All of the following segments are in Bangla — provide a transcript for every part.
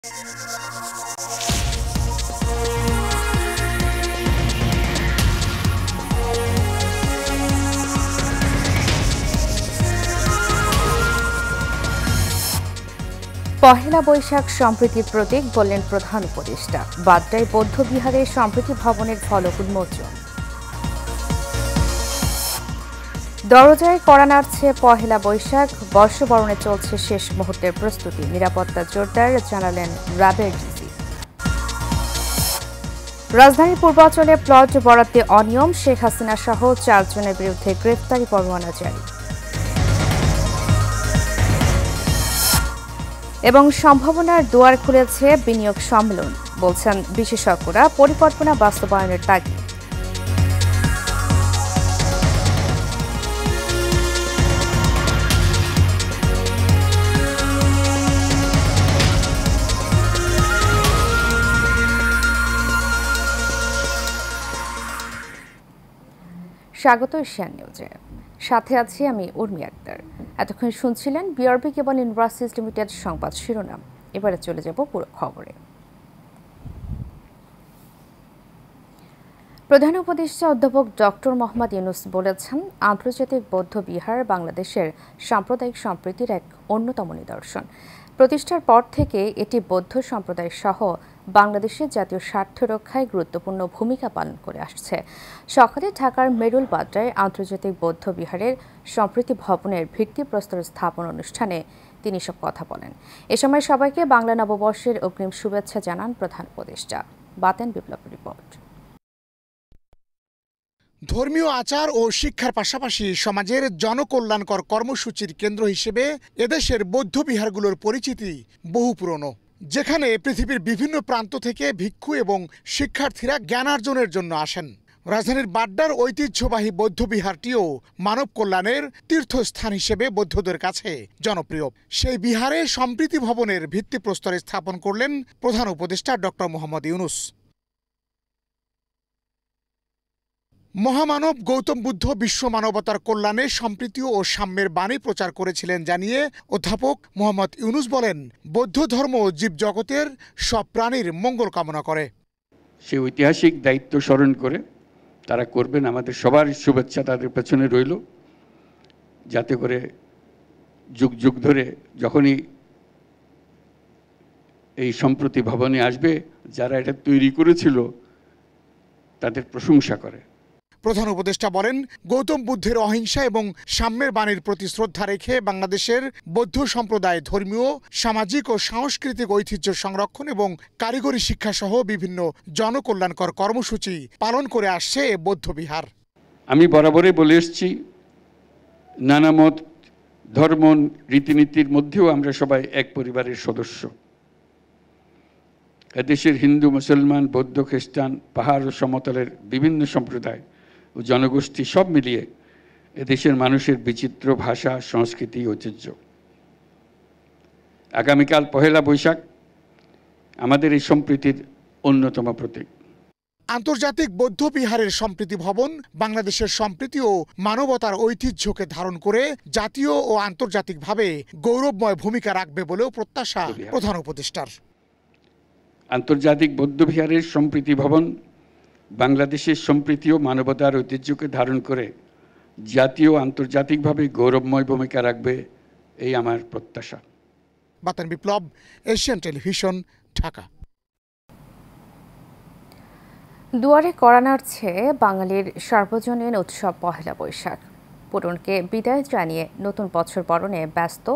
পহেলা বৈশাখ সম্প্রীতির প্রতীক বললেন প্রধান উপদেষ্টা। বাড্ডায় বৌদ্ধ বিহারে সম্প্রীতি ভবনের ফলক উন্মোচন। দরজায় কড়া নাড়ছে পহেলা বৈশাখ, বর্ষবরণে চলছে শেষ মুহূর্তের প্রস্তুতি। নিরাপত্তা জোরদার, জানালেন র্যাবের ডিসি। রাজধানীর পূর্বাঞ্চলে প্লট বরাদ্দে অনিয়ম, শেখ হাসিনা সহ 4 জনের বিরুদ্ধে গ্রেফতারি পরোয়ানা জারি। এবং সম্ভাবনার দুয়ার খুলেছে বিনিয়োগ সম্মেলন, বলছেন বিশেষজ্ঞরা। পরিকল্পনা বাস্তবায়নের তাগিদ। স্বাগত এশিয়ান নিউজে, সাথে আছি আমি উর্মি আক্তার। এতক্ষণ শুনছিলেন বিআরবি কেবল ইন্ডাস্ট্রিজ লিমিটেড সংবাদ শিরোনাম। এবারে চলে যাব পুরো খবরে। প্রধান উপদেষ্টা অধ্যাপক ডক্টর মোহাম্মদ ইউনূস বলেছেন, আন্তর্জাতিক বৌদ্ধ বিহার বাংলাদেশের সাম্প্রদায়িক সম্প্রীতির এক অন্যতম নিদর্শন। প্রতিষ্ঠার পর থেকে এটি বৌদ্ধ সম্প্রদায় সহ বাংলাদেশের জাতীয় স্বার্থ রক্ষায় গুরুত্বপূর্ণ ভূমিকা পালন করে আসছে। সকালে ঢাকার মেরুল বাড্ডায় আন্তর্জাতিক বৌদ্ধ বিহারের সম্প্রীতি ভবনের ভিত্তিপ্রস্তর স্থাপন অনুষ্ঠানে তিনি সব কথা বলেন। এ সময় সবাইকে বাংলা নববর্ষের অগ্রিম শুভেচ্ছা জানান প্রধান উপদেষ্টা। বাতেন বিপ্লব রিপোর্ট। ধর্মীয় আচার ও শিক্ষার পাশাপাশি সমাজের জনকল্যাণকর কর্মসূচির কেন্দ্র হিসেবে এদেশের বৌদ্ধ বিহারগুলোর পরিচিতি বহু পুরনো, যেখানে পৃথিবীর বিভিন্ন প্রান্ত থেকে ভিক্ষু এবং শিক্ষার্থীরা জ্ঞানার্জনের জন্য আসেন। রাজধানীর বাড্ডার ঐতিহ্যবাহী বৌদ্ধ বিহারটিও মানব কল্যাণের তীর্থস্থান হিসেবে বৌদ্ধদের কাছে জনপ্রিয়। সেই বিহারে সম্প্রীতি ভবনের ভিত্তিপ্রস্তরে স্থাপন করলেন প্রধান উপদেষ্টা ডক্টর মোহাম্মদ ইউনূস। মহামানব গৌতম বুদ্ধ বিশ্ব মানবতার কল্যাণে সম্প্রীতি ও সাম্যের বাণী প্রচার করেছিলেন জানিয়ে অধ্যাপক মোহাম্মদ ইউনূস বলেন, বৌদ্ধ ধর্ম জীবজগতের সব প্রাণীর মঙ্গল কামনা করে। সেই ঐতিহাসিক দায়িত্ব স্মরণ করে তারা করবেন, আমাদের সবার শুভেচ্ছা তাদের পেছনে রইল, যাতে করে যুগ যুগ ধরে যখনই এই সম্প্রীতি ভবনে আসবে, যারা এটা তৈরি করেছিল তাদের প্রশংসা করে। প্রধান উপদেষ্টা বলেন, গৌতম বুদ্ধের অহিংসা এবং সাম্যের বাণীর প্রতি শ্রদ্ধা রেখে বাংলাদেশের বৌদ্ধ সম্প্রদায় ধর্মীয়, সামাজিক ও সাংস্কৃতিক ঐতিহ্য সংরক্ষণ এবং কারিগরি শিক্ষা সহ বিভিন্ন জনকল্যাণকর কর্মসূচি পালন করে আসছে বৌদ্ধ বিহার। আমি বরাবরই বলে এসেছি, নানা মত, ধর্ম, রীতিনীতির মধ্যেও আমরা সবাই এক পরিবারের সদস্য। এদেশের হিন্দু, মুসলমান, বৌদ্ধ, খ্রিস্টান, পাহাড় ও সমতলের বিভিন্ন সম্প্রদায় ও জনগোষ্ঠী সব মিলিয়ে এদেশের মানুষের বিচিত্র ভাষা, সংস্কৃতি, ঐতিহ্য। আগামীকাল পহেলা বৈশাখ আমাদের এই সম্প্রীতির অন্যতম প্রতীক। আন্তর্জাতিক বৌদ্ধ বিহারের সম্প্রীতি ভবন বাংলাদেশের সম্প্রীতি ও মানবতার ঐতিহ্যকে ধারণ করে জাতীয় ও আন্তর্জাতিকভাবে গৌরবময় ভূমিকা রাখবে বলেও প্রত্যাশা প্রধান উপদেষ্টার। আন্তর্জাতিক বৌদ্ধবিহারের সম্প্রীতি ভবন বাংলাদেশের সম্প্রীতি ও মানবতার ঐতিহ্যকে ধারণ করে জাতীয় আন্তর্জাতিকভাবে গৌরবময় ভূমিকা রাখবে, এই আমার প্রত্যাশা। বাতেন বিপ্লব, এশিয়ান টেলিভিশন, ঢাকা। দুয়ারে কড়া নাড়ছে বাঙালির সার্বজনীন উৎসব পহেলা বৈশাখ। পুরনকে বিদায় জানিয়ে নতুন বছর বরণে ব্যস্ত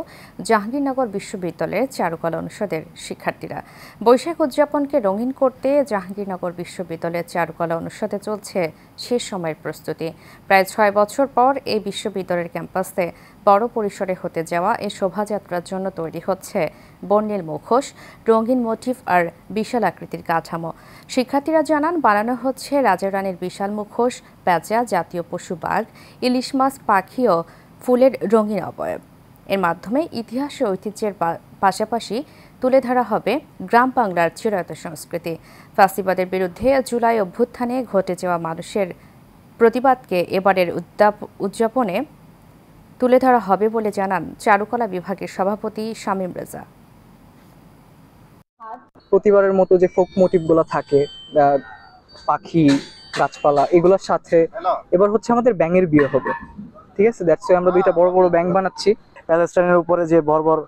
জাহাঙ্গীরনগর বিশ্ববিদ্যালয়ের চারুকলা অনুষদের শিক্ষার্থীরা। বৈশাখ উদযাপনকে রঙিন করতে জাহাঙ্গীরনগর বিশ্ববিদ্যালয়ের চারুকলা অনুষদে চলছে শেষ সময়ের প্রস্তুতি। প্রায় 6 বছর পর এই বিশ্ববিদ্যালয়ের ক্যাম্পাসে বড় পরিসরে হতে যাওয়া এই শোভাযাত্রার জন্য তৈরি হচ্ছে বর্ণিল মুখোশ, রঙিন মোটিভ আর বিশাল আকৃতির কাঠামো। শিক্ষার্থীরা জানান, বানানো হচ্ছে রাজা রানীর বিশাল মুখোশ, পেঁচা, জাতীয় পশু বাঘ, ইলিশ মাছ, পাখি ও ফুলের রঙিন অবয়ব। এর মাধ্যমে ইতিহাস ও ঐতিহ্যের পাশাপাশি তুলে ধরা হবে গ্রাম বাংলার চিরায়ত সংস্কৃতি। ফ্যাসিবাদের বিরুদ্ধে জুলাই অভ্যুত্থানে ঘটে যাওয়া মানুষের প্রতিবাদকে এবারের উদযাপনে তুলে ধরা হবে বলে জানান চারুকলা বিভাগের সভাপতি শামীম রেজা। হাত প্রতিবারের মতো যে ফোক মোটিভগুলো থাকে, পাখি, গাছপালা, এগুলোর সাথে এবার হচ্ছে আমাদের ব্যাঙের বিয়ে হবে। ঠিক আছে, দ্যাটস ওয়াই আমরা দুইটা বড় বড় ব্যাঙ বানাচ্ছি। প্যালেস্টাইনের উপরে যে বর্বর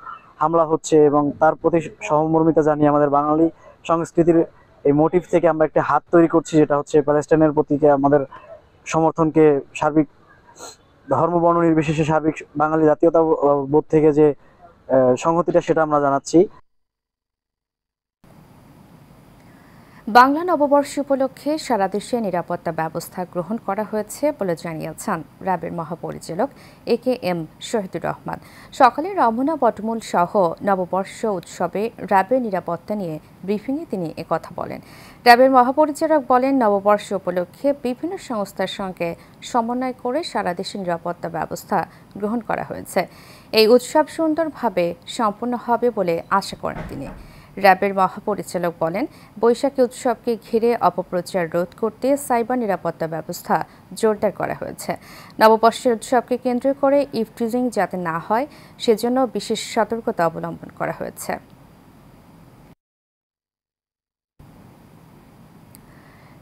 হামলা হচ্ছে এবং তার প্রতি সহমর্মিতা জানিয়ে আমাদের বাঙালি সংস্কৃতির এই মোটিভ থেকে আমরা একটা হাত তৈরি করছি, যেটা হচ্ছে প্যালেস্টাইনের প্রতি আমাদের সমর্থনকে, সার্বিক ধর্ম বর্ণ নির্বিশেষে সার্বিক বাঙালি জাতীয়তা বোধ থেকে যে সংহতিটা, সেটা আমরা জানাচ্ছি। বাংলা নববর্ষ উপলক্ষে সারা দেশে নিরাপত্তা ব্যবস্থা গ্রহণ করা হয়েছে বলে জানিয়েছেন র্যাবের মহাপরিচালক AKM শহীদুর রহমান। সকালে রমনা বটমূল সহ নববর্ষ উৎসবে র্যাবের নিরাপত্তা নিয়ে ব্রিফিংয়ে তিনি একথা বলেন। র্যাবের মহাপরিচালক বলেন, নববর্ষ উপলক্ষে বিভিন্ন সংস্থার সঙ্গে সমন্বয় করে সারা দেশে নিরাপত্তা ব্যবস্থা গ্রহণ করা হয়েছে। এই উৎসব সুন্দরভাবে সম্পন্ন হবে বলে আশা করেন তিনি। র্যাবের মহাপরিচালক বলেন, বৈশাখী উৎসবকে ঘিরে অপপ্রচার রোধ করতে সাইবার নিরাপত্তা ব্যবস্থা জোরদার করা হয়েছে। নববর্ষের উৎসবকে কেন্দ্র করে ইভটিজিং যাতে না হয় সেজন্য বিশেষ সতর্কতা অবলম্বন করা হয়েছে।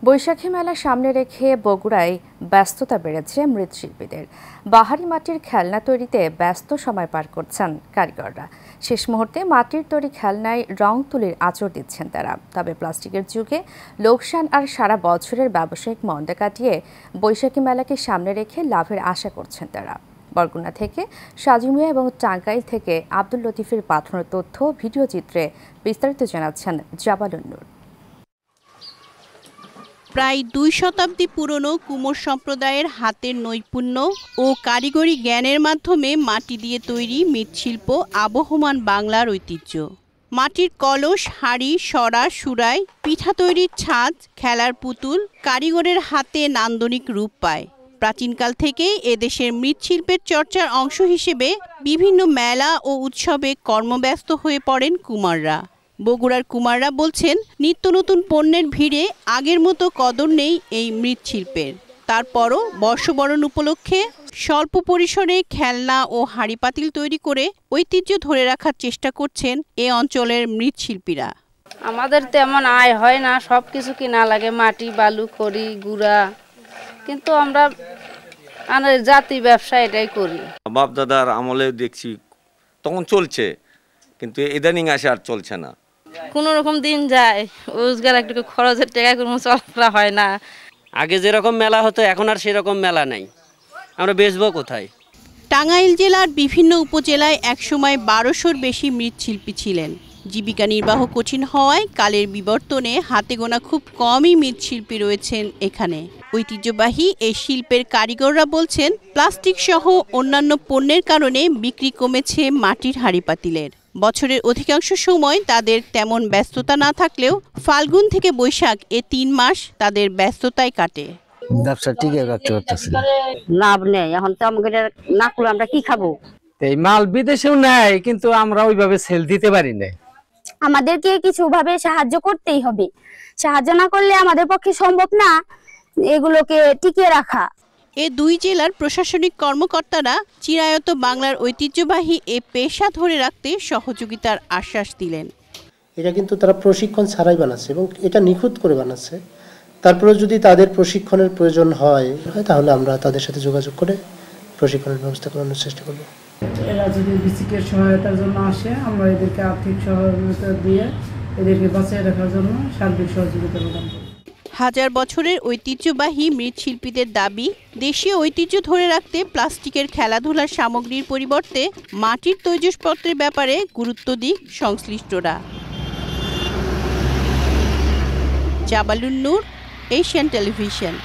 বৈশাখী মেলা সামনে রেখে বগুড়ায় ব্যস্ততা বেড়েছে মৃৎশিল্পীদের। বাহারি মাটির খেলনা তৈরিতে ব্যস্ত সময় পার করছেন কারিগররা। শেষ মুহূর্তে মাটির তৈরি খেলনায় রং তুলির আঁচড় দিচ্ছেন তারা। তবে প্লাস্টিকের যুগে লোকসান আর সারা বছরের ব্যবসায়িক মন্দা কাটিয়ে বৈশাখী মেলাকে সামনে রেখে লাভের আশা করছেন তারা। বরগুনা থেকে সাজু মিয়া এবং টাঙ্গাইল থেকে আব্দুল লতিফের পাঠানো তথ্য ভিডিও চিত্রে বিস্তারিত জানাচ্ছেন জাবালুন নূর। প্রায় 2 শতাব্দী পুরনো কুমোর সম্প্রদায়ের হাতের নৈপুণ্য ও কারিগরি জ্ঞানের মাধ্যমে মাটি দিয়ে তৈরি মৃৎশিল্প আবহমান বাংলার ঐতিহ্য। মাটির কলস, হাঁড়ি, সরা, সুরাই, পিঠা তৈরির ছাঁচ, খেলার পুতুল কারিগরের হাতে নান্দনিক রূপ পায়। প্রাচীনকাল থেকেই এদেশের মৃৎশিল্পের চর্চার অংশ হিসেবে বিভিন্ন মেলা ও উৎসবে কর্মব্যস্ত হয়ে পড়েন কুমাররা। বগুড়ার কুমাররা বলছেন, নিত্য নতুন পণ্যের ভিড়ে আগের মতো কদর নেই এই মৃৎশিল্পের। তারপরও বর্ষবরণ উপলক্ষে স্বল্প পরিসরে খেলনা ও হাঁড়ি পাতিল তৈরি করে ঐতিহ্য ধরে রাখার চেষ্টা করছেন এ অঞ্চলের মৃৎশিল্পীরা। আমাদের তেমন আয় হয় না, সব কিছু কিনা লাগে, মাটি, বালু, খড়ি, গুড়া, কিন্তু আমরা জাতি ব্যবসা এটাই করি। বাপ দাদার আমলে দেখছি তখন চলছে, কিন্তু ইদানিং আসে আর চলছে না। কোনো রকম দিন যায়, রোজগার একটু খরচের টাকা কোনো চলাফেরা হয় না। আগে যেরকম মেলা হতো এখন আর সেরকম মেলা নাই, আমরা বেচবো কোথায়? টাঙ্গাইল জেলার বিভিন্ন উপজেলায় একসময় 1200-র বেশি মৃৎশিল্পী ছিলেন। জীবিকা নির্বাহ কঠিন হওয়ায় কালের বিবর্তনে হাতে গোনা খুব কমই মৃৎশিল্পী রয়েছেন এখানে। ঐতিহ্যবাহী এই শিল্পের কারিগররা বলছেন, প্লাস্টিক সহ অন্যান্য পণ্যের কারণে বিক্রি কমেছে মাটির হাঁড়ি পাতিলের। বছরের অধিকাংশ সময় তাদের তেমন ব্যস্ততা না থাকলেও ফাল্গুন থেকে বৈশাখ এ 3 মাস তাদের ব্যস্ততায় কাটে। ব্যবসা টিকে রাখতে পারতেছি না, লাভ নেই। এখন তো আমাদের না করলে আমরা কি খাবো? এই মাল বিদেশেও নেয়, কিন্তু আমরা ওইভাবে সেল দিতে পারি না। আমাদেরকে কিছু ভাবে সাহায্য করতেই হবে। সাহায্য না করলে আমাদের পক্ষে সম্ভব না এগুলোকে টিকিয়ে রাখা। এ 2 জেলার প্রশাসনিক কর্মকর্তারা চিরায়ত বাংলার ঐতিহ্যবাহী এ পেশা ধরে রাখতে সহযোগিতার আশ্বাস দিলেন। এটা কিন্তু তারা প্রশিক্ষণ ছাড়াই বানাচ্ছে এবং এটা নিখুঁত করে বানাচ্ছে। তারপরে যদি তাদের প্রশিক্ষণের প্রয়োজন হয় তাহলে আমরা তাদের সাথে যোগাযোগ করে প্রশিক্ষণের ব্যবস্থা করানোর চেষ্টা করব। এরা যদি বিসিকের সহায়তার জন্য আসে, আমরা এদেরকে আর্থিক সহায়তা দিয়ে এদেরকে বাঁচিয়ে রাখার জন্য সার্বিক সহযোগিতা প্রদান করব। হাজার বছরের ঐতিহ্যবাহী মৃৎশিল্পীদের দাবি, দেশীয় ঐতিহ্য ধরে রাখতে প্লাস্টিকের খেলাধুলার সামগ্রীর পরিবর্তে মাটির তৈজসপত্রের ব্যাপারে গুরুত্ব দিক সংশ্লিষ্টরা। জাবালুন নূর, এশিয়ান টেলিভিশন।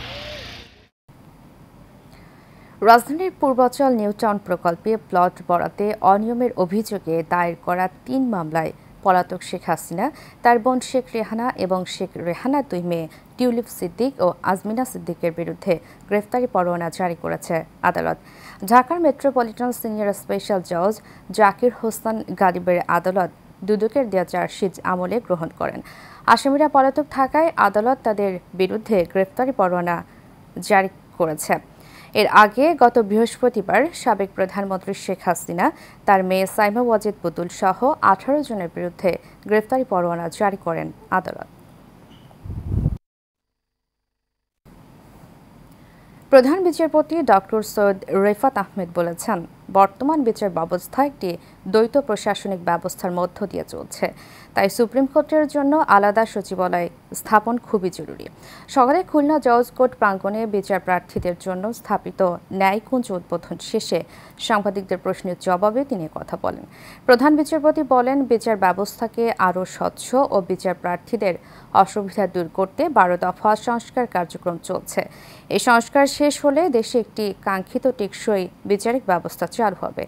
রাজধানীর পূর্বাচল নিউটাউন প্রকল্পে প্লট বরাদ্দে অনিয়মের অভিযোগে দায়ের করা 3 মামলায় পলাতক শেখ হাসিনা, তার বোন শেখ রেহানা এবং শেখ রেহানার 2 মেয়ে টিউলিপ সিদ্দিক ও আজমিনা সিদ্দিকের বিরুদ্ধে গ্রেফতারি পরোয়ানা জারি করেছে আদালত। ঢাকার মেট্রোপলিটন সিনিয়র স্পেশাল জজ জাকির হোসেন গালিবের আদালত দুদকের দেওয়া চার্জশিট আমলে গ্রহণ করেন। আসামিরা পলাতক থাকায় আদালত তাদের বিরুদ্ধে গ্রেফতারি পরোয়ানা জারি করেছে। এর আগে গত বৃহস্পতিবার সাবেক প্রধানমন্ত্রী শেখ হাসিনা তার মেয়ে সাইমা ওয়াজেদ পুতুল সহ 18 জনের বিরুদ্ধে গ্রেফতারি পরোয়ানা জারি করেন আদালত। প্রধান বিচারপতি ডক্টর সৈয়দ রেফাত আহমেদ বলেছেন, বর্তমান বিচার ব্যবস্থা একটি দ্বৈত প্রশাসনিক ব্যবস্থার মধ্য দিয়ে চলছে, তাই সুপ্রিম কোর্টের জন্য আলাদা সচিবালয় স্থাপন খুবই জরুরি। সকালে খুলনা জজ কোর্ট প্রাঙ্গণে বিচার প্রার্থীদের জন্য স্থাপিত ন্যায়কুঞ্জ উদ্বোধন শেষে সাংবাদিকদের প্রশ্নের জবাবে তিনি কথা বলেন। প্রধান বিচারপতি বলেন, বিচার ব্যবস্থাকে আরও স্বচ্ছ ও বিচার প্রার্থীদের অসুবিধা দূর করতে 12 দফা সংস্কার কার্যক্রম চলছে। এই সংস্কার শেষ হলে দেশে একটি কাঙ্ক্ষিত টেকসই বিচারিক ব্যবস্থা চালু হবে।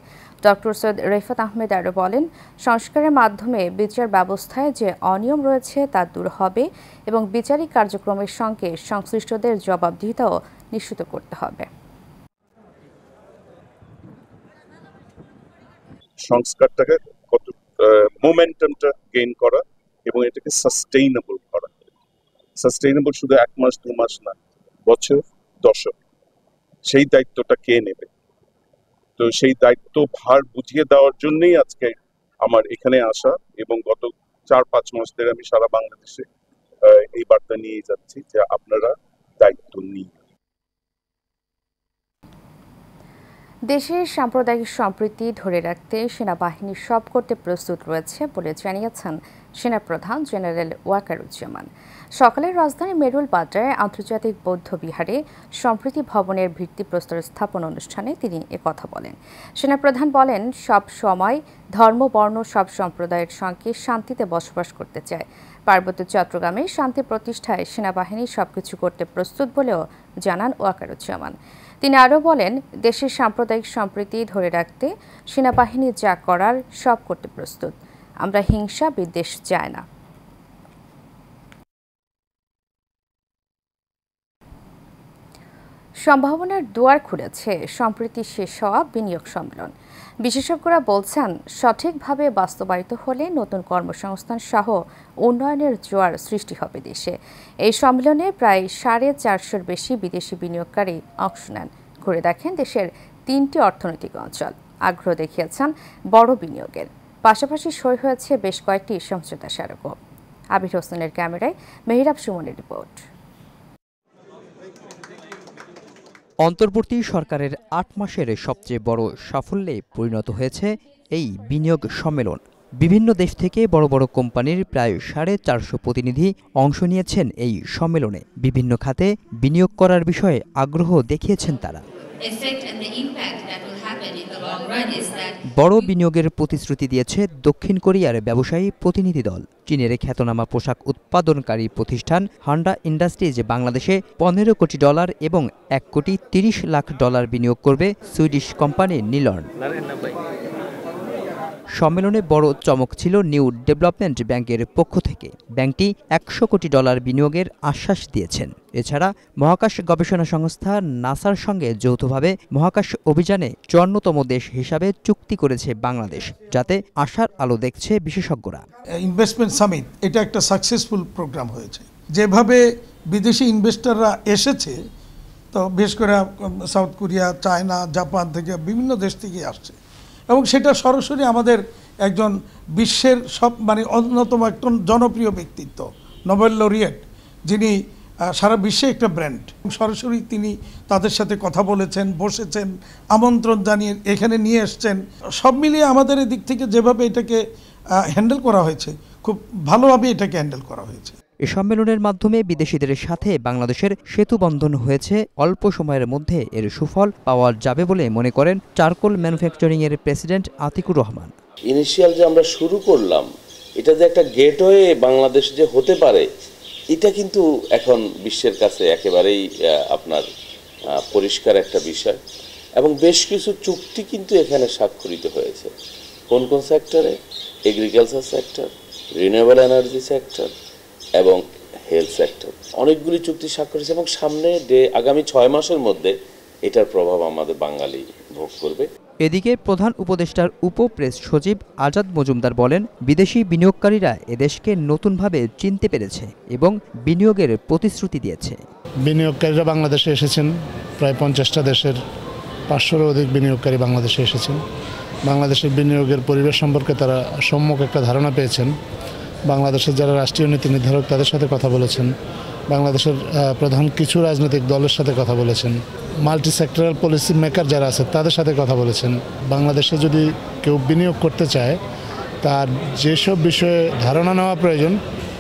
ডক্টর সৈয়দ রেফাত আহমেদ আরও বলেন, সংস্কারের মাধ্যমে বিচার ব্যবস্থায় যে অনিয়ম রয়েছে তা দূর হবে এবং বিচারিক কার্যক্রমের সঙ্গে সংশ্লিষ্টদের জবাবদিহিতাও নিশ্চিত করতে হবে। সংস্কারটাকে কত মোমেন্টামটা গেইন করা এবং এটাকে সাস্টেইনেবল করা। সাস্টেইনেবল শুধু 1 মাস 2 মাস না, বছর দশক। সেই দায়িত্বটা কে নেবে? তো সেই দায়িত্ব ভার বুঝিয়ে দেওয়ার জন্যই আজকে আমার এখানে আসা এবং গত 4-5 মাস ধরে আমি সারা বাংলাদেশে এই বার্তা নিয়ে যাচ্ছি যে আপনারা দায়িত্ব নিন। দেশের সাম্প্রদায়িক সম্প্রীতি ধরে রাখতে সেনাবাহিনী সব করতে প্রস্তুত রয়েছে বলে জানিয়েছেন সেনাপ্রধান জেনারেল ওয়াকারুজ্জামান। সকালে রাজধানী মেরুল বাজারে আন্তর্জাতিক বৌদ্ধ বিহারে সম্প্রীতি ভবনের ভিত্তিপ্রস্তর স্থাপন অনুষ্ঠানে তিনি একথা বলেন। সেনাপ্রধান বলেন, সব সময় ধর্ম বর্ণ সব সম্প্রদায়ের সঙ্গে শান্তিতে বসবাস করতে চায়। পার্বত্য চট্টগ্রামে শান্তি প্রতিষ্ঠায় সেনাবাহিনী সবকিছু করতে প্রস্তুত বলেও জানান ওয়াকারুজ্জামান। তিনি আরও বলেন, দেশের সাম্প্রদায়িক সম্প্রীতি ধরে রাখতে সেনাবাহিনী যা করার সব করতে প্রস্তুত। আমরা হিংসা বিদ্বেষ চাই না। সম্ভাবনার দুয়ার খুলেছে সম্প্রতি শেষ হওয়া বিনিয়োগ সম্মেলন। বিশেষজ্ঞরা বলছেন, সঠিকভাবে বাস্তবায়িত হলে নতুন কর্মসংস্থান সহ উন্নয়নের জোয়ার সৃষ্টি হবে দেশে। এই সম্মেলনে প্রায় 450-র বেশি বিদেশি বিনিয়োগকারী অংশ নেন। ঘুরে দেখেন দেশের 3টি অর্থনৈতিক অঞ্চল। আগ্রহ দেখিয়েছেন বড় বিনিয়োগের। পাশাপাশি সই হয়েছে বেশ কয়েকটি সমঝোতা স্মারকও। আবির হোসেনের ক্যামেরায় মেহরাব সুমনের রিপোর্ট। অন্তর্বর্তী সরকারের 8 মাসের সবচেয়ে বড় সাফল্যে পরিণত হয়েছে এই বিনিয়োগ সম্মেলন। বিভিন্ন দেশ থেকে বড় বড় কোম্পানির প্রায় 450 প্রতিনিধি অংশ নিয়েছেন এই সম্মেলনে। বিভিন্ন খাতে বিনিয়োগ করার বিষয়ে আগ্রহ দেখিয়েছেন তারা। বড় বিনিয়োগের প্রতিশ্রুতি দিয়েছে দক্ষিণ কোরিয়ার ব্যবসায়ী প্রতিনিধি দল। চীনের খ্যাতনামা পোশাক উৎপাদনকারী প্রতিষ্ঠান হান্ডা ইন্ডাস্ট্রিজ বাংলাদেশে $15 কোটি এবং $1 কোটি 30 লাখ বিনিয়োগ করবে সুইডিশ কোম্পানি নিলর্ন। সম্মেলনে বড় চমক ছিল নিউ ডেভেলপমেন্ট ব্যাংকের পক্ষ থেকে। ব্যাংকটি $100 কোটি বিনিয়োগের আশ্বাস দিয়েছেন। এছাড়া মহাকাশ গবেষণা সংস্থা নাসার সঙ্গে যৌথভাবে মহাকাশ অভিযানে 54তম দেশ হিসাবে চুক্তি করেছে বাংলাদেশ, যাতে আশার আলো দেখছে বিশেষজ্ঞরা। ইনভেস্টমেন্ট সামিট এটা একটা সাকসেসফুল প্রোগ্রাম হয়েছে। যেভাবে বিদেশি ইনভেস্টররা এসেছে, তো বিশেষ করে সাউথ কোরিয়া, চায়না, জাপান থেকে বিভিন্ন দেশ থেকে আসছে এবং সেটা সরাসরি আমাদের একজন বিশ্বের অন্যতম একজন জনপ্রিয় ব্যক্তিত্ব, নোবেল লরিয়েট, যিনি সারা বিশ্বে একটা ব্র্যান্ড। সরাসরি তিনি তাদের সাথে কথা বলেছেন, বসেছেন, আমন্ত্রণ জানিয়ে এখানে নিয়ে এসছেন। সব মিলিয়ে আমাদের এদিক থেকে যেভাবে এটাকে হ্যান্ডেল করা হয়েছে, খুব ভালোভাবে এটাকে হ্যান্ডেল করা হয়েছে। এ সম্মেলনের মাধ্যমে বিদেশিদের সাথে বাংলাদেশের সেতু বন্ধন হয়েছে। অল্প সময়ের মধ্যে এর সুফল পাওয়া যাবে বলে মনে করেন চারকোল ম্যানুফ্যাকচারিং এর প্রেসিডেন্ট আতিকুর রহমান। ইনিশিয়াল যে আমরা শুরু করলাম, এটা যে একটা গেটওয়ে বাংলাদেশ যে হতে পারে, এটা কিন্তু এখন বিশ্বের কাছে একেবারেই আপনার পরিষ্কার একটা বিষয়। এবং বেশ কিছু চুক্তি কিন্তু এখানে স্বাক্ষরিত হয়েছে। কোন কোন সেক্টরে? Agriculture sector, renewable energy sector এবং হেলথ সেক্টর। অনেকগুলি চুক্তি স্বাক্ষরিত এবং সামনে আগামী 6 মাসের মধ্যে এটার প্রভাব আমাদের বাঙালি ভোগ করবে। এদিকে প্রধান উপদেষ্টার উপপ্রেস সচিব আজাদ মজুমদার বলেন, বিদেশি বিনিয়োগকারীরা এদেশকে নতুনভাবে চিনতে পেরেছে এবং বিনিয়োগের প্রতিশ্রুতি দিয়েছে। বিনিয়োগকারীরা বাংলাদেশে এসেছেন, প্রায় 50টা দেশের 500-এরও অধিক বিনিয়োগকারী বাংলাদেশে এসেছেন। বাংলাদেশের বিনিয়োগের পরিবেশ সম্পর্কে তারা সম্যক একটা ধারণা পেয়েছেন। বাংলাদেশের যারা রাষ্ট্রীয় নীতি নির্ধারক তাদের সাথে কথা বলেছেন, বাংলাদেশের প্রধান কিছু রাজনৈতিক দলের সাথে কথা বলেছেন, মাল্টি সেক্টরাল পলিসি মেকার যারা আছে তাদের সাথে কথা বলেছেন। বাংলাদেশে যদি কেউ বিনিয়োগ করতে চায় তার যেসব বিষয়ে ধারণা নেওয়া প্রয়োজন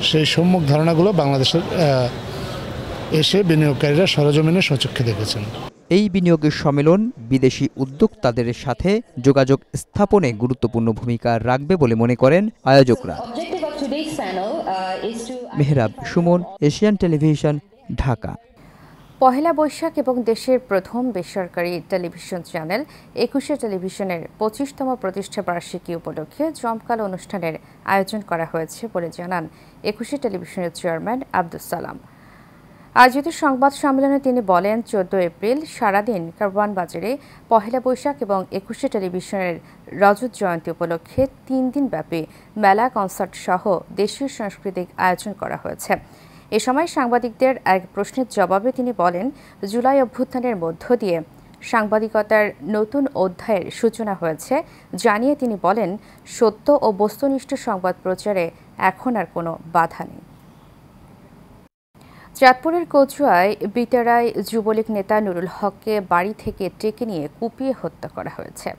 সেই সম্যক ধারণাগুলো বাংলাদেশের এসে বিনিয়োগকারীরা সরজমিনে স্বচক্ষে দেখেছেন। এই বিনিয়োগের সম্মেলন বিদেশি উদ্যোক্তাদের সাথে যোগাযোগ স্থাপনে গুরুত্বপূর্ণ ভূমিকা রাখবে বলে মনে করেন আয়োজকরা। Mehrab Suman, Asian television, Dhaka. পহেলা বৈশাখ এবং দেশের প্রথম বেসরকারি টেলিভিশন চ্যানেল 21শে টেলিভিশনের 25তম প্রতিষ্ঠা বার্ষিকী উপলক্ষে জমকালো অনুষ্ঠানের আয়োজন করা হয়েছে বলে জানান 21শে টেলিভিশনের চেয়ারম্যান আব্দুস সালাম। আয়োজিত সংবাদ সম্মেলনে তিনি বলেন, 14 এপ্রিল সারাদিন কারওয়ান বাজারে পহেলা বৈশাখ এবং 21শে টেলিভিশনের রজত জয়ন্তী উপলক্ষে 3 দিনব্যাপী মেলা, কনসার্ট সহ দেশীয় সাংস্কৃতিক আয়োজন করা হয়েছে। এ সময় সাংবাদিকদের এক প্রশ্নের জবাবে তিনি বলেন, জুলাই অভ্যুত্থানের মধ্য দিয়ে সাংবাদিকতার নতুন অধ্যায়ের সূচনা হয়েছে জানিয়ে তিনি বলেন, সত্য ও বস্তুনিষ্ঠ সংবাদ প্রচারে এখন আর কোনো বাধা নেই। চাঁদপুরের কচুয়ায় বিটারায় যুবলীগ নেতা নুরুল হককে বাড়ি থেকে ডেকে নিয়ে কুপিয়ে হত্যা করা হয়েছে।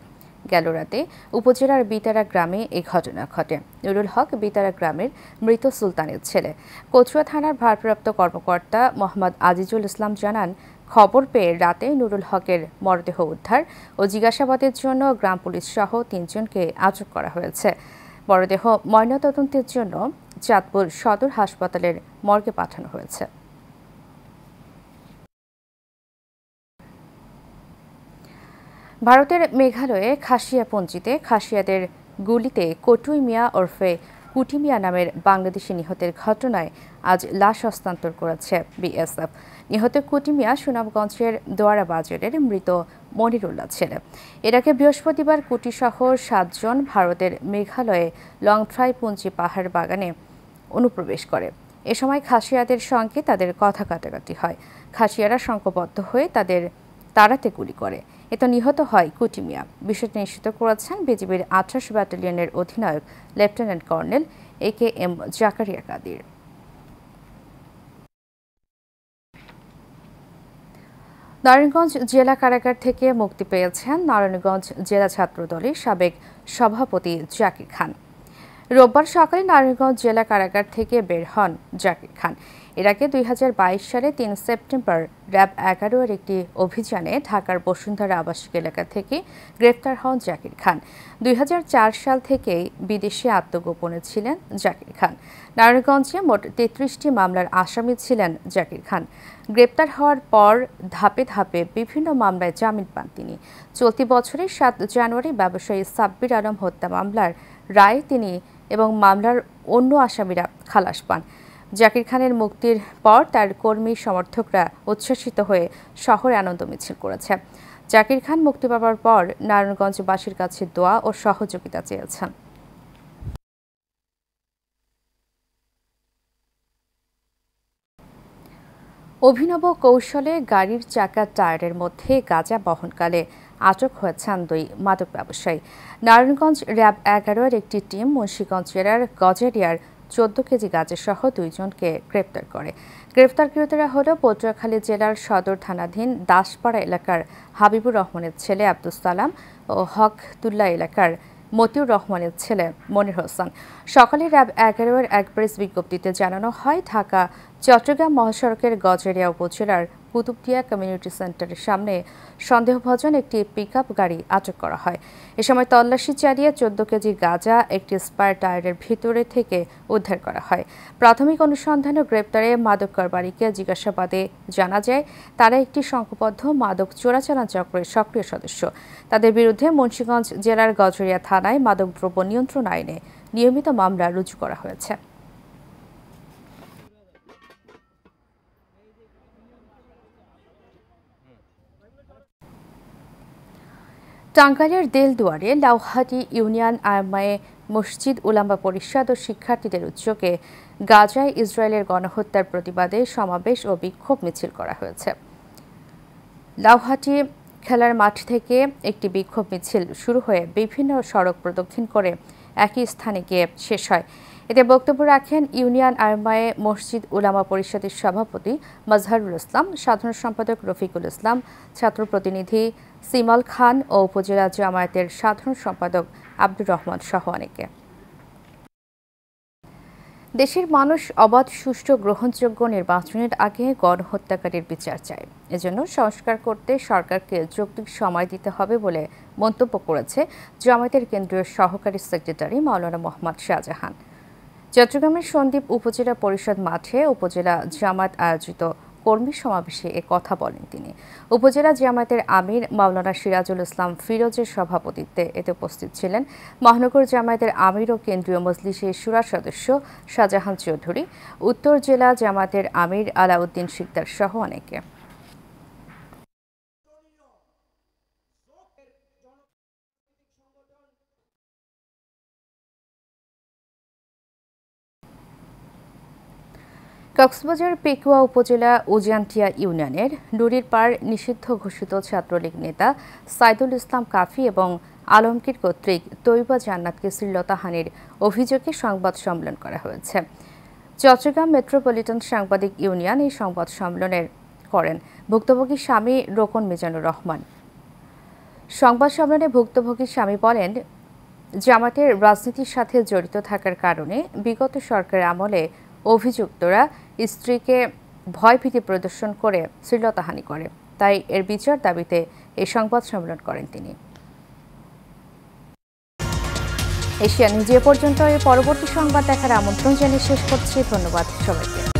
গেল রাতে উপজেলার বিটারা গ্রামে এই ঘটনা ঘটে। নুরুল হক বিটারা গ্রামের মৃত সুলতানের ছেলে। কচুয়া থানার ভারপ্রাপ্ত কর্মকর্তা মোহাম্মদ আজিজুল ইসলাম জানান, খবর পেয়ে রাতে নুরুল হকের মরদেহ উদ্ধার ও জিজ্ঞাসাবাদের জন্য গ্রাম পুলিশ সহ 3 জনকে আটক করা হয়েছে। মরদেহ ময়নাতদন্তের জন্য চাঁদপুর সদর হাসপাতালের মর্গে পাঠানো হয়েছে। ভারতের মেঘালয়ে খাসিয়াপঞ্জিতে খাসিয়াদের গুলিতে কটুই মিয়া ওরফে কুটি মিয়া নামের বাংলাদেশি নিহতের ঘটনায় আজ লাশ হস্তান্তর করেছে বিএসএফ। নিহত কুটি মিয়া সুনামগঞ্জের দোয়ারা বাজারের মৃত মনিরুল্লাহ ছেলে। এর আগে বৃহস্পতিবার কুটিসহ 7 জন ভারতের মেঘালয়ে লংথ্রাই পুঞ্জি পাহাড় বাগানে অনুপ্রবেশ করে। এ সময় খাসিয়াদের সঙ্গে তাদের কথা কাটাকাটি হয়। খাসিয়ারা সংঘবদ্ধ হয়ে তাদের তাড়াতে গুলি করে। এতে নিহত হয় কুটি মিয়া। বিষয়টি নিশ্চিত করেছেন বিজিবির 28 ব্যাটালিয়নের অধিনায়ক lieutenant colonel AKM Zakaria Kadir. Narayanganj জেলা কারাগার থেকে মুক্তি পেয়েছেন নারায়ণগঞ্জ জেলা ছাত্রদলের সাবেক সভাপতি জাকির খান। রোববার সকালে নারায়ণগঞ্জ জেলা কারাগার থেকে বের হন জাকির খান। এর আগে 2022 সালে 3 সেপ্টেম্বর র্যাব 11-এর একটি অভিযানে ঢাকার বসুন্ধরা আবাসিক এলাকা থেকে গ্রেফতার হন জাকির খান। 2004 সাল থেকেই বিদেশে আত্মগোপনে ছিলেন জাকির খান। নারায়ণগঞ্জে মোট 33টি মামলার আসামি ছিলেন জাকির খান। গ্রেপ্তার হওয়ার পর ধাপে ধাপে বিভিন্ন মামলায় জামিন পান তিনি। চলতি বছরের 7 জানুয়ারি ব্যবসায়ী সাব্বির আলম হত্যা মামলার রায় তিনি এবং মামলার অন্য আসামিরা খালাস পান। জাকির খানের মুক্তির পর তার কর্মী সমর্থকরা উচ্ছ্বসিত হয়ে শহরে আনন্দ মিছিল করেছে। জাকির খান মুক্তি পাওয়ার পর নারায়ণগঞ্জবাসীর কাছে দোয়া ও সহযোগিতা চেয়েছেন। অভিনব কৌশলে গাড়ির চাকার টায়ারের মধ্যে গাঁজা বহনকালে আটক হয়েছেন 2 মাদক ব্যবসায়ী। নারায়ণগঞ্জ র্যাব 11-এর একটি টিম মুন্সিগঞ্জ জেলার গজারিয়ার 14 কেজি গাঁজা সহ 2 জনকে গ্রেপ্তার করে। গ্রেপ্তারকৃতরা হল পটুয়াখালী জেলার সদর থানাধীন দাসপাড়া এলাকার হাবিবুর রহমানের ছেলে আব্দুস সালাম ও হকদুল্লাহ এলাকার মতিউর রহমানের ছেলে মনির হোসেন। সকালে র্যাব 11-এর এক প্রেস বিজ্ঞপ্তিতে জানানো হয়, ঢাকা চট্টগ্রাম মহাসড়কের গজারিয়া উপজেলার কুতুবদিয়া কমিউনিটি সেন্টারের সামনে সন্দেহভাজন একটি পিকআপ গাড়ি আটক করা হয়। এ সময় তল্লাশি চালিয়ে 14 কেজি গাঁজা একটি স্পার টায়ারের ভিতরে থেকে উদ্ধার করা হয়। প্রাথমিক অনুসন্ধান ও গ্রেপ্তারে মাদক কারবারিকে জিজ্ঞাসাবাদে জানা যায় তারা একটি সংঘবদ্ধ মাদক চোরাচালান চক্রের সক্রিয় সদস্য। তাদের বিরুদ্ধে মুন্সিগঞ্জ জেলার গজরিয়া থানায় মাদকদ্রব্য নিয়ন্ত্রণ আইনে নিয়মিত মামলা রুজু করা হয়েছে। টাঙ্গাইলের দেলদুয়ারে লাউহাটি ইউনিয়ন আয়ামায়ে মসজিদ উলামা পরিষদ ও শিক্ষার্থীদের উদ্যোগে গাজায় ইসরায়েলের গণহত্যার প্রতিবাদে সমাবেশ ও বিক্ষোভ মিছিল করা হয়েছে। লাউহাটি খেলার মাঠ থেকে একটি বিক্ষোভ মিছিল শুরু হয়ে বিভিন্ন সড়ক প্রদক্ষিণ করে একই স্থানে গিয়ে শেষ হয়। এতে বক্তব্য রাখেন ইউনিয়ন আয়ামায়ে মসজিদ উলামা পরিষদের সভাপতি মাজহারুল ইসলাম, সাধারণ সম্পাদক রফিকুল ইসলাম, ছাত্র প্রতিনিধি সিমাল খান ও উপজেলা জামায়াতের সাধারণ সম্পাদক আব্দুর রহমান সহ অনেকে। দেশের মানুষ অবাধ, সুষ্ঠু, গ্রহণযোগ্য নির্বাচনের আগে গণহত্যাকারীর বিচার চায়। এজন্য সংস্কার করতে সরকারকে যৌক্তিক সময় দিতে হবে বলে মন্তব্য করেছে জামায়াতের কেন্দ্রীয় সহকারী সেক্রেটারি মাওলানা মোহাম্মদ শাহজাহান। চট্টগ্রামের সন্দ্বীপ উপজেলা পরিষদ মাঠে উপজেলা জামায়াত আয়োজিত কর্মী সমাবেশে এ কথা বলেন তিনি। উপজেলা জামায়াতের আমির মাওলানা সিরাজুল ইসলাম ফিরোজের সভাপতিত্বে এতে উপস্থিত ছিলেন মহানগর জামায়াতের আমির ও কেন্দ্রীয় মজলিসের শুরা সদস্য শাহজাহান চৌধুরী, উত্তর জেলা জামায়াতের আমির আলাউদ্দিন শিকদার সহ অনেকে। কক্সবাজার পেকুয়া উপজেলা উজানটিয়া ইউনিয়নের নুরির পাড় নিষিদ্ধ ঘোষিত ছাত্রলীগ নেতা সাইদুল ইসলাম কাফি এবং আলমগীর কর্তৃক তৈবা জান্নাতকে শ্লীলতাহানির অভিযোগে সংবাদ সম্মেলন করা হয়েছে। চট্টগ্রাম মেট্রোপলিটন সাংবাদিক ইউনিয়ন এই সংবাদ সম্মেলনের করেন ভুক্তভোগী স্বামী রোকন মিজানুর রহমান। সংবাদ সম্মেলনে ভুক্তভোগী স্বামী বলেন, জামাতের রাজনীতির সাথে জড়িত থাকার কারণে বিগত সরকারের আমলে অভিযুক্তরা স্ত্রীকে ভয়ভীতি প্রদর্শন করে শ্লীলতাহানি করে, তাই এর বিচার দাবিতে এই সংবাদ সম্মেলন করেন তিনি। এশিয়া নিউজ এ পর্যন্ত। এর পরবর্তী সংবাদ দেখার আমন্ত্রণ জানিয়ে শেষ করছি। ধন্যবাদ সবাইকে।